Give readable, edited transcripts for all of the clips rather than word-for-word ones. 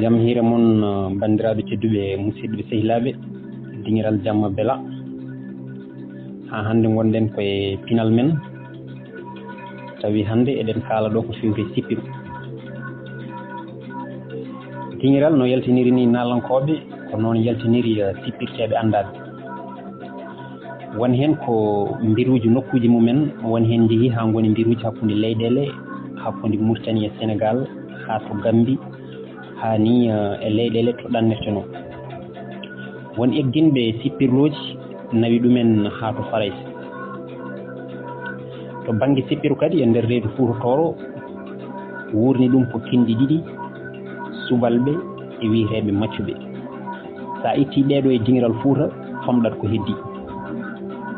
jam hire mon bandiraɓe tedduɓe musidɓe sehilaɓe dingiral jamma bela ha hande gonɗen koye pinal men tawi hande eɗen kaala ɗo ko fewre sippiru dingiral no yaltiniri ni nalankoɓe ko noon yaltiniri sippirteɓe andaɓe won hen ko mbiruji nokkuji mumen won hen jeehi ha goni mbiruji hakkude leyɗele hakkude Mauritanie e Sénégal ha to Gambie ha ni e leyɗele to ɗannirteno won egginɓe sippirloji nawi ɗumen ha to Farais to banggue sippiru kadi e nder reedu Fuutotoro wurni ɗum ko kindi ɗiɗi subalɓe e wiiteɓe maccuɓe sa itti ɗeɗo e dingiral Fuuta famɗat ko heddi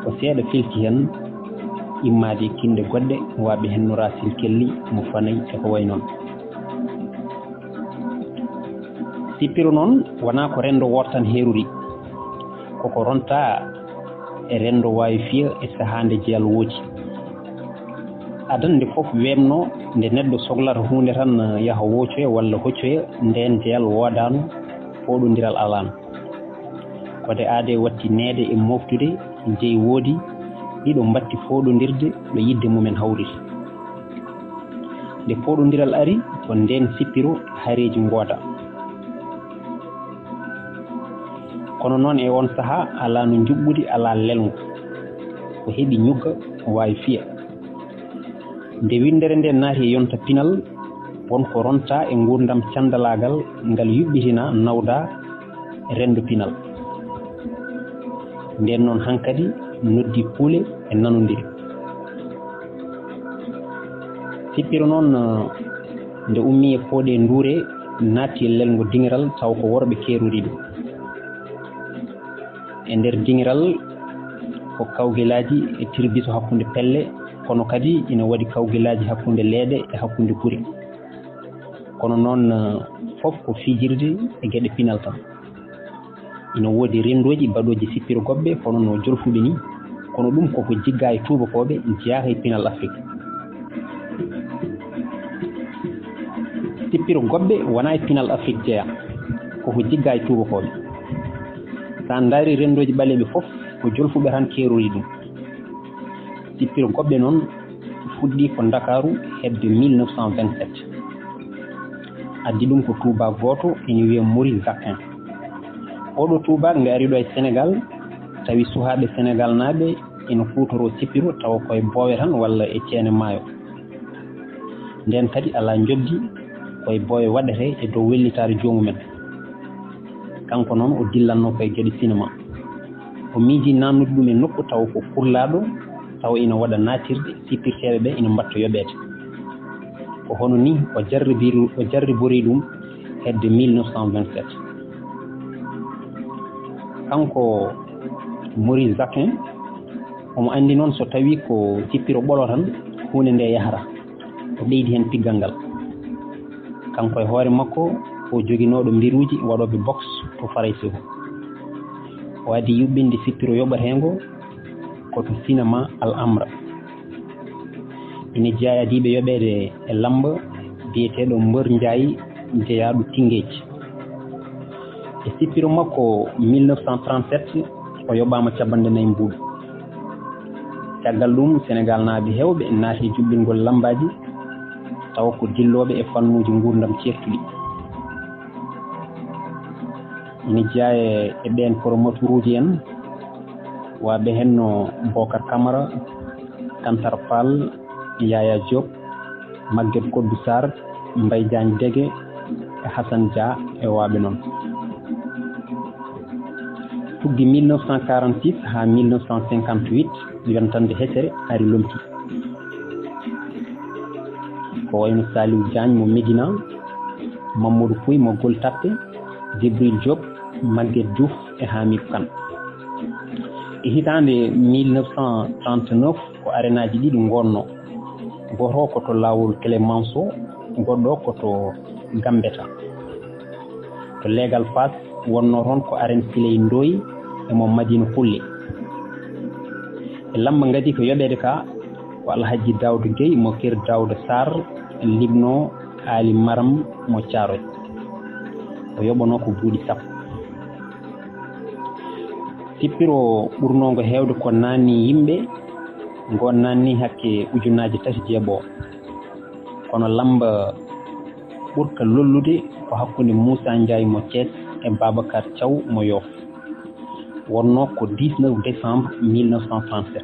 ko seeɗa filti hen immade kinde goɗɗe waɓe hen no Racine Kelli mo Fanayi e ko way noon sippiru noon wona ko rendo woto tan heeruri koko ronta e rendo wawi fiya e sahande jeyal wooti adan nde foof wemno nde neɗɗo sohlata hunde tan yaaha woocoya walla hoccoya nden jeyal wodano foɗodiral alano kode aade watti neede e moftude jeyi woodi ɗiɗo mbatti foɗodirde ɗo yidde mumen hawriti nde foɗodiral ari ko nden sippiru haareji gooda kono noon e on saaha ala no juɓɓudi ala lelngo ko heeɓi ñugga wawi fiya nde windere nde naati e yonta pinal wonko ronta e gurdam candalagal ngal yuɓɓitina nawda e rendo pinal nden noon hankkadi noddi puule e nanodiri sippiru noon nde ummi e pooɗe nduure naatti e lelgo dingiral taw ko worɓe keeruri ɗum e nder dingiral ko kawguelaji e tirbiso hakkude pelle kono kadi ina waɗi kawguelaji hakkude leeɗe e hakkude gure kono noon fof ko fijirde e gueɗe pinal tan ina woodi rendoji baɗoji sippiru goɓɓe kono no jolfuɓe ni kono ɗum koko jigga e tubakoɓe jeeyaka e pinal Afrique sippiru goɓɓe wona e pinal Afrique jeeya koko jigga e tubakoɓe sa daari rendoji ɓaleɓe foof ko jolfuɓe tan keerori ɗum sippiru goɓɓe noon fuɗɗi ko Dakaru hebde 1927 addi ɗum ko tuba goto ene wiye Maurice Jacquin oɗo tubak nde ari ɗo e Sénégal tawi suhaɓe Sénégal naaɓe ina futoro sippiru tawa koye boowe tan walla e ceene maayo nden kadi ala joddi koye boowe waɗete e dow wellitare joomumen kanko noon o dillanno koye gueɗe cinéma o miiji nannude ɗum e nokku tawa ko kurlaɗo tawa ina waɗa natirde sippirteɓe ɓe ina mbatta yoɓede ko hono ni o jarribori ɗum hedde 1927 kanko Maurice Jacquin omo andi noon so tawi ko sippiro ɓolo tan hunde nde yahata o ɓeydi hen piggal ngal kanko e hoore makko o joguinoɗo mbiruji waɗoɓe box to Farais o addi yuɓɓinde sippiro yoɓatengo koto cinéma Al Amra ina jeeyadiɓe yoɓede e lamba biyeteɗo Mbeur Ndiaye jeeyaɗo Tingueji e sippiro makko 1937 o yoɓama caɓanɗe nayyi mbuɗu caggal ɗum Sénégal naaɓe hewɓe naati juɓɓingol lambaji tawa ko dilloɓe e fannuji gurdam certuɗi ina jeeya e ɓen promoteur uji en waɓe henno Bocar Camara Kantar Fall Yaya Diop Maguette Kodou Sarr Mbaye Diagne Dégué e Hassane Dia e waɓe noon tuggi 1946 ha 1958 yontande hesere ari lomti ko wayno Saliou Diagne mo Médina Mamadou Pouy mo Gueule Tapée Djibril Diop Maguette Diouf e Hamid Kane e hitande 1939 ko arenaji ɗiɗi gonno goto ko to lawol Clémenceau goɗɗo ko to Gambetta to legal Fass wonno toon ko arène Siley Ndoye e mo Madina Kulle e lamba ngadi ko yoɓede ka ko Alhaji Daouda Gueye mo Kër Daouda Sarr libno Ali Maram mo Thiaroye o yoɓano ko buuɗi sappo. sippiro ɓurnongo heewde ko nanni yimɓe ngon nanni hakke ujunaji 3 jeeɓo kono lamba ɓurka lollude ko hakkunde Moussa Ndiaye mo Thiès e Babacar Thiaw mo Yoff wonno ko 19 décembre 1937.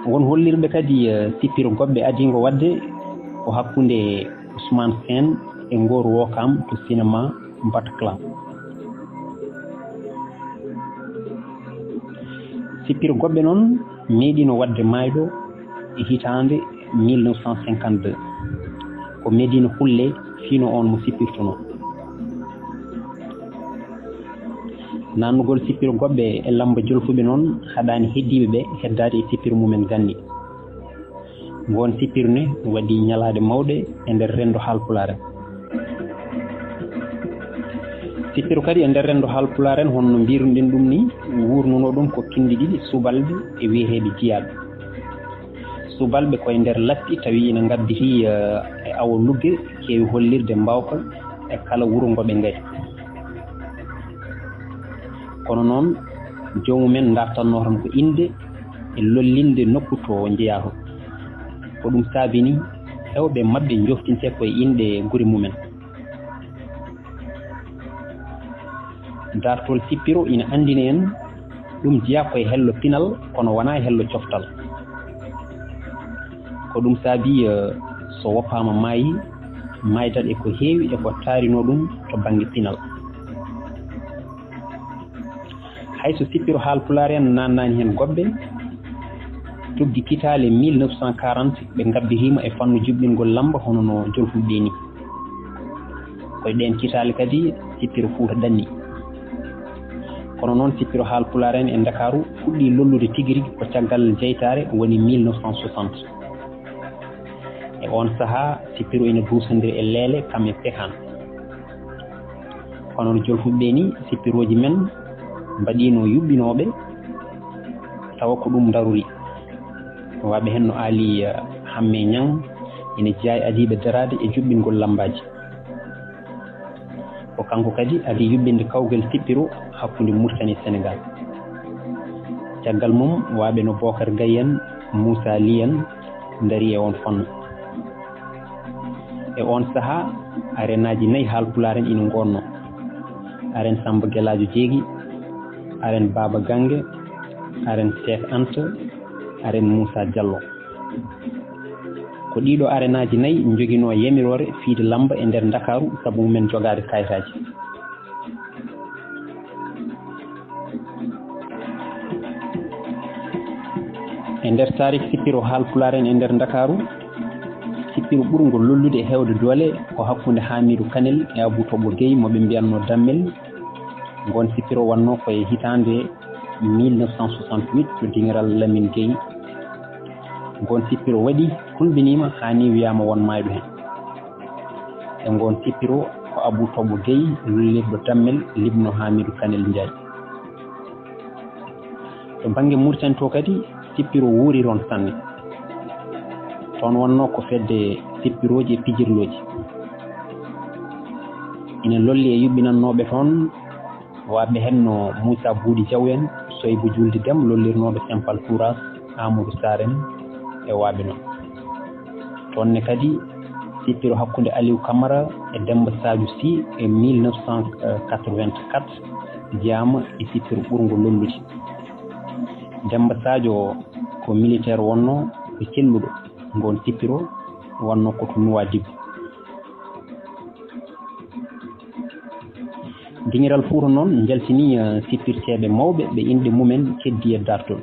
won hollirɓe kadi sippiro goɓɓe adingo wadde ko hakkunde Ousmane Sène e Ngor Wokam to cinéma Bataclan. sippiro goɓɓe noon meeɗino wadde mayɗo e hitande 1952 ko Medina Hulle fino on mo sippirtuno. nannugol sippiro goɓɓe e lamba jolfuɓe noon haɗani heddiɓe ɓe heddade e sippiro mumen ganni. ngon sippirne waɗi ñalade mawɗe e nder rendo Haalpulaar. sippiro kadi e nder rendo Haalpulaar en honno mbiruɗen ɗum ni wurnuno ɗum ko kindi ɗiɗi subalɓe e wiyeteɓe jiyaɓe. subalɓe koye nder latti tawi ina gadditi e awo lugge keewi hollirde mbawka e kala wuro ngoɓe ngayi. kono noon jomumen dartanno tan ko inde e lollinde nokku to jeeya to ko ɗum saabini hewɓe mabɓe joftinte koye inde guri mumen. dartol sippiro ina andini en ɗum jeeya koye hello pinal kono wona e hello coftal. ko ɗum saabi so woppama maayi maydal e ko heewi e ko taarino ɗum to banggue pinal. hayso sippiro Haalpulaar en nannani hen goɓɓe tuggi kitale 1940 ɓe gabbirima e fannu juɓɓingol lamba hono no jolfuɓe ni. koye ɗen kitale kadi sippiro Fuuta danni. kono noon sippiro Haalpulaar en e Dakaru fuɗɗi lollude tigui rigui ko caggal jeytare woni 1960. e on saaha sippiro ina dusodiri e leele kam e pekan. kono no jolfuɓe ni sippiroji men mbaɗino yuɓɓinoɓe tawa ko ɗum daruri. waɓe hen no Ali Hammee Niang ina jeeya adiɓe darade e juɓɓingol lambaji. ko kanko kadi adi yuɓɓinde kawgal sippiro hakkude Mauritanie e Sénégal. caggal mum waɓe no Bocar Gaye en Moussa Lih en dari e on fannu. e on saaha arenaji 4 Haalpulaar en ina gonno. aren Samba Gueladio Jeegui, aren Baba Gange, aren Cheikh Anta, aren Moussa Diallo. ko ɗiɗo arenaji 4 joguino yamirore fiide lamba e nder Dakaru saabu mumen jogade kayitaji. e nder tarik sippiro Haalpulaar en e nder Dakaru sippiro ɓurgol lollude e hewde doole ko hakkunde Hamidou Kanel e Abou Toɓo Gueye moɓe mbiyanno Dammel. ngon sippiro wanno koye hitande 1968 to dingiral Lamine Gueye. ngon sippiro waɗi hulɓinima hani wiyama won mayɗo hen. e ngon sippiro ko Abou Toɓo Gueye lollirɗo Dammel libno Hamidou Kanel Ndiaye. to banggue Mauritanie to kadi sippiro wuuri ron sanne. toon wonno ko fedde sippiroji e pijirloji. ina lolli e yuɓɓinannoɓe toon waɓe hen no Moussa Boudi Diaw en Soybou Julde Dem lollirnoɓe Simpal Touras Amadou Sarr en e waɓe noon. toonne kadi sippiro hakkude Aliou Camara e Demba Sadio Sy e 1984 jeyama e sippiro ɓurgo lollude. Demba Sadio ko militaire wonno ko celluɗo ngon sippiro wonno koto Nouadhibou. dingiral Fuuta noon jaltini sippirteɓe mawɓe ɓe inde mumen keddi e dartol.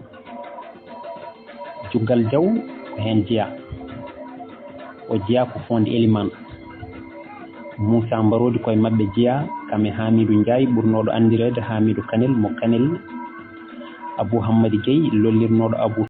Juggal Diaw ko hen jeeya. o jeeya ko Fonde Elimane. Moussa Mbarodi koye mabɓe jeeya kam e Hamidou Ndiaye ɓurnoɗo andirede Hamidou Kanel mo Kanel. Abou Hammadi Gueye lollirnoɗo Abou